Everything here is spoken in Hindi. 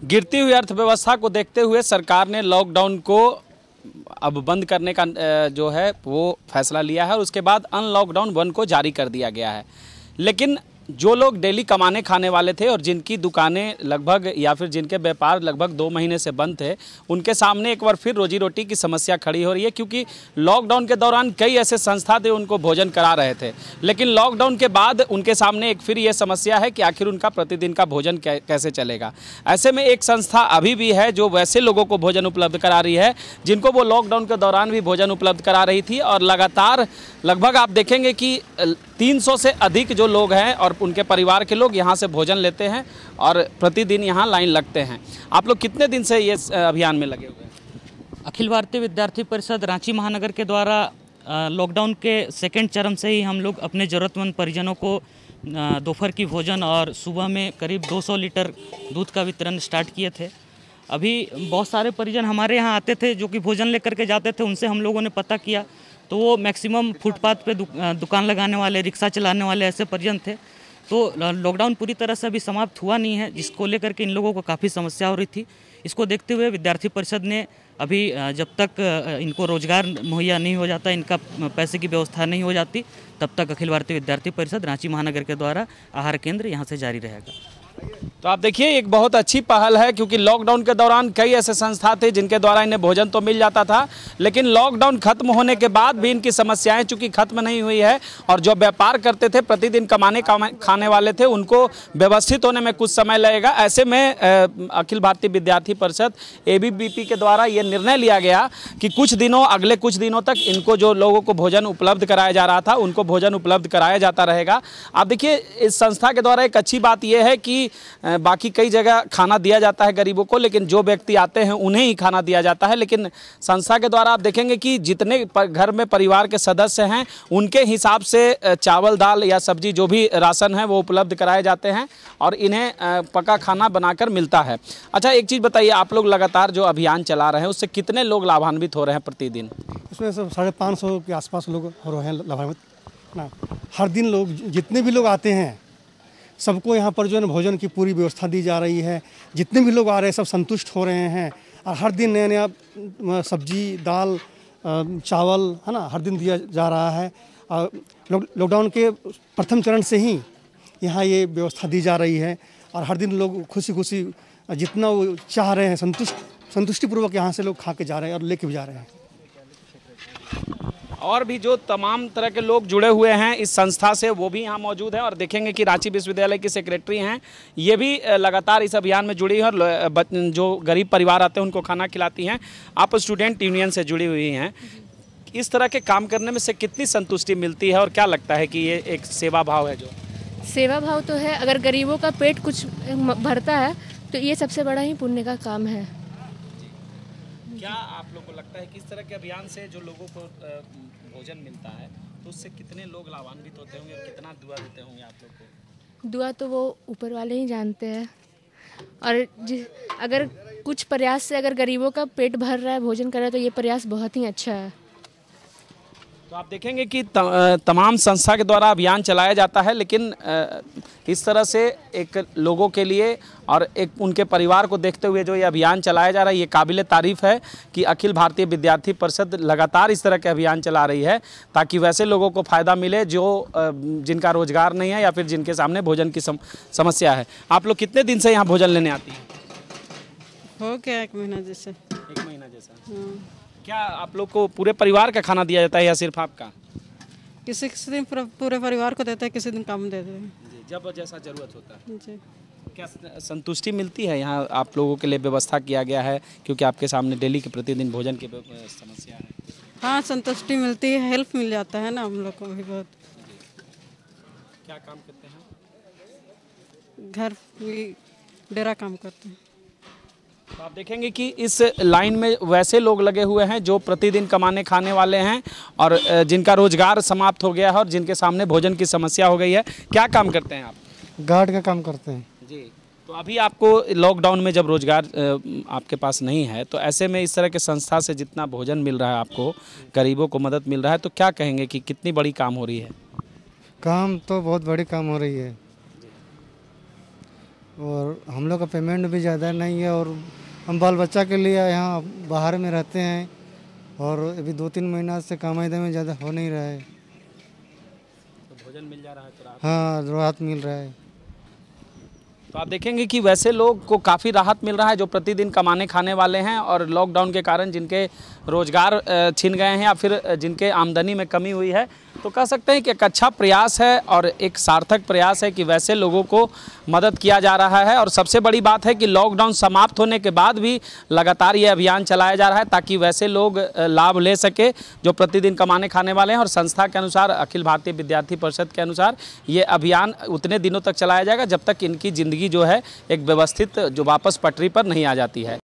गिरती हुई अर्थव्यवस्था को देखते हुए सरकार ने लॉकडाउन को अब बंद करने का जो है वो फैसला लिया है और उसके बाद अनलॉकडाउन 1 को जारी कर दिया गया है। लेकिन जो लोग डेली कमाने खाने वाले थे और जिनकी दुकानें लगभग या फिर जिनके व्यापार लगभग 2 महीने से बंद थे, उनके सामने एक बार फिर रोजी रोटी की समस्या खड़ी हो रही है, क्योंकि लॉकडाउन के दौरान कई ऐसे संस्था थे उनको भोजन करा रहे थे, लेकिन लॉकडाउन के बाद उनके सामने एक फिर ये समस्या है कि आखिर उनका प्रतिदिन का भोजन कैसे चलेगा। ऐसे में एक संस्था अभी भी है जो वैसे लोगों को भोजन उपलब्ध करा रही है जिनको वो लॉकडाउन के दौरान भी भोजन उपलब्ध करा रही थी, और लगातार लगभग आप देखेंगे कि 300 से अधिक जो लोग हैं और उनके परिवार के लोग यहाँ से भोजन लेते हैं और प्रतिदिन यहाँ लाइन लगते हैं। आप लोग कितने दिन से ये अभियान में लगे हुए हैं? अखिल भारतीय विद्यार्थी परिषद रांची महानगर के द्वारा लॉकडाउन के सेकेंड चरण से ही हम लोग अपने ज़रूरतमंद परिजनों को दोपहर की भोजन और सुबह में करीब 200 लीटर दूध का वितरण स्टार्ट किए थे। अभी बहुत सारे परिजन हमारे यहाँ आते थे जो कि भोजन लेकर के जाते थे, उनसे हम लोगों ने पता किया तो वो मैक्सिमम फुटपाथ पे दुकान लगाने वाले, रिक्शा चलाने वाले ऐसे परिजन थे। तो लॉकडाउन पूरी तरह से अभी समाप्त हुआ नहीं है, जिसको लेकर के इन लोगों को काफ़ी समस्या हो रही थी। इसको देखते हुए विद्यार्थी परिषद ने अभी जब तक इनको रोजगार मुहैया नहीं हो जाता, इनका पैसे की व्यवस्था नहीं हो जाती, तब तक अखिल भारतीय विद्यार्थी परिषद रांची महानगर के द्वारा आहार केंद्र यहाँ से जारी रहेगा। तो आप देखिए एक बहुत अच्छी पहल है, क्योंकि लॉकडाउन के दौरान कई ऐसे संस्था थे जिनके द्वारा इन्हें भोजन तो मिल जाता था, लेकिन लॉकडाउन खत्म होने के बाद भी इनकी समस्याएं चूंकि खत्म नहीं हुई है और जो व्यापार करते थे, प्रतिदिन कमाने खाने वाले थे, उनको व्यवस्थित होने में कुछ समय लगेगा। ऐसे में अखिल भारतीय विद्यार्थी परिषद ABVP के द्वारा ये निर्णय लिया गया कि अगले कुछ दिनों तक इनको जो लोगों को भोजन उपलब्ध कराया जा रहा था उनको भोजन उपलब्ध कराया जाता रहेगा। आप देखिए इस संस्था के द्वारा एक अच्छी बात यह है कि बाकी कई जगह खाना दिया जाता है गरीबों को, लेकिन जो व्यक्ति आते हैं उन्हें ही खाना दिया जाता है। लेकिन संस्था के द्वारा आप देखेंगे कि जितने घर में परिवार के सदस्य हैं उनके हिसाब से चावल, दाल या सब्जी जो भी राशन है वो उपलब्ध कराए जाते हैं और इन्हें पका खाना बनाकर मिलता है। अच्छा, एक चीज़ बताइए, आप लोग लगातार जो अभियान चला रहे हैं उससे कितने लोग लाभान्वित हो रहे हैं प्रतिदिन? इसमें सब 550 के आसपास लोग हो रहे हैं लाभान्वित ना। हर दिन लोग जितने भी लोग आते हैं सबको यहाँ पर जो है भोजन की पूरी व्यवस्था दी जा रही है। जितने भी लोग आ रहे हैं सब संतुष्ट हो रहे हैं और हर दिन नया नया सब्जी, दाल, चावल है ना हर दिन दिया जा रहा है। लॉकडाउन के प्रथम चरण से ही यहाँ ये व्यवस्था दी जा रही है और हर दिन लोग खुशी खुशी जितना वो चाह रहे हैं संतुष्टिपूर्वक यहाँ से लोग खा के जा रहे हैं और लेके भी जा रहे हैं। और भी जो तमाम तरह के लोग जुड़े हुए हैं इस संस्था से वो भी यहाँ मौजूद हैं और देखेंगे कि रांची विश्वविद्यालय की सेक्रेटरी हैं, ये भी लगातार इस अभियान में जुड़ी हैं और जो गरीब परिवार आते हैं उनको खाना खिलाती हैं। आप स्टूडेंट यूनियन से जुड़ी हुई हैं, इस तरह के काम करने में से कितनी संतुष्टि मिलती है और क्या लगता है कि ये एक सेवा भाव है? जो सेवा भाव तो है, अगर गरीबों का पेट कुछ भरता है तो ये सबसे बड़ा ही पुण्य का काम है। क्या आप लोग को लगता है कि इस तरह के अभियान से जो लोगों को भोजन मिलता है तो उससे कितने लोग लाभान्वित होते होंगे और कितना दुआ देते होंगे आप लोग को? दुआ तो वो ऊपर वाले ही जानते हैं, और अगर कुछ प्रयास से अगर गरीबों का पेट भर रहा है, भोजन कर रहा है, तो ये प्रयास बहुत ही अच्छा है। तो आप देखेंगे कि तमाम संस्था के द्वारा अभियान चलाया जाता है, लेकिन इस तरह से एक लोगों के लिए और एक उनके परिवार को देखते हुए जो ये अभियान चलाया जा रहा है, ये काबिल तारीफ़ है कि अखिल भारतीय विद्यार्थी परिषद लगातार इस तरह के अभियान चला रही है ताकि वैसे लोगों को फ़ायदा मिले जो जिनका रोजगार नहीं है या फिर जिनके सामने भोजन की समस्या है। आप लोग कितने दिन से यहाँ भोजन लेने आती हैं? हो गया 1 महीना जैसे। 1 महीना जैसा। क्या आप लोग को पूरे परिवार का खाना दिया जाता है या सिर्फ आपका? किसी दिन पूरे परिवार को देते हैं, किसी दिन कम देते हैं जी, जब जैसा ज़रूरत होता है जी। क्या संतुष्टि मिलती है? यहाँ आप लोगों के लिए व्यवस्था किया गया है क्योंकि आपके सामने डेली के प्रतिदिन भोजन की समस्या है। हाँ, संतुष्टि मिलती है, हेल्प मिल जाता है ना हम लोग को भी बहुत। क्या काम करते हैं? घर भी डेरा काम करते हैं। तो आप देखेंगे कि इस लाइन में वैसे लोग लगे हुए हैं जो प्रतिदिन कमाने खाने वाले हैं और जिनका रोजगार समाप्त हो गया है और जिनके सामने भोजन की समस्या हो गई है। क्या काम करते हैं आप? गार्ड का काम करते हैं जी। तो अभी आपको लॉकडाउन में जब रोजगार आपके पास नहीं है तो ऐसे में इस तरह के संस्था से जितना भोजन मिल रहा है, आपको गरीबों को मदद मिल रहा है, तो क्या कहेंगे कि कितनी बड़ी काम हो रही है? काम तो बहुत बड़ी काम हो रही है। और हम लोग का पेमेंट भी ज़्यादा नहीं है और हम बाल बच्चा के लिए यहाँ बाहर में रहते हैं और अभी 2-3 महीना से कमाई में ज़्यादा हो नहीं रहा है। तो भोजन मिल जा रहा है तो राहत? हाँ, राहत मिल रहा है। तो आप देखेंगे कि वैसे लोग को काफ़ी राहत मिल रहा है जो प्रतिदिन कमाने खाने वाले हैं और लॉकडाउन के कारण जिनके रोजगार छिन गए हैं या फिर जिनके आमदनी में कमी हुई है। तो कह सकते हैं कि एक अच्छा प्रयास है और एक सार्थक प्रयास है कि वैसे लोगों को मदद किया जा रहा है। और सबसे बड़ी बात है कि लॉकडाउन समाप्त होने के बाद भी लगातार ये अभियान चलाया जा रहा है ताकि वैसे लोग लाभ ले सके जो प्रतिदिन कमाने खाने वाले हैं। और संस्था के अनुसार, अखिल भारतीय विद्यार्थी परिषद के अनुसार, ये अभियान उतने दिनों तक चलाया जाएगा जब तक इनकी ज़िंदगी जो है एक व्यवस्थित जो वापस पटरी पर नहीं आ जाती है।